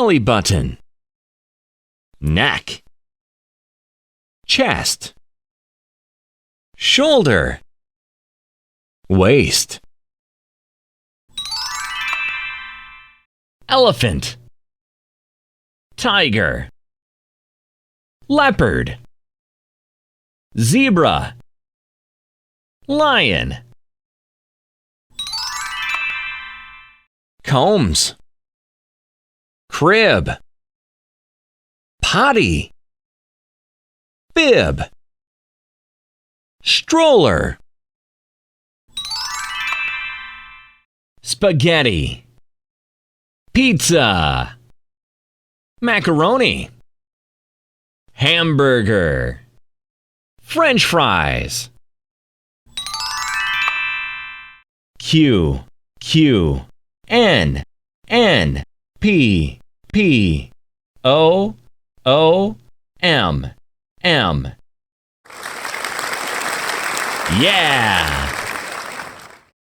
belly button, neck, chest, shoulder, waist, elephant, tiger, leopard, zebra, lion, combs, crib, potty, bib, stroller, spaghetti, pizza, macaroni, hamburger, French fries, Q, Q, N, N, P, P, O, O, M, M. Yeah!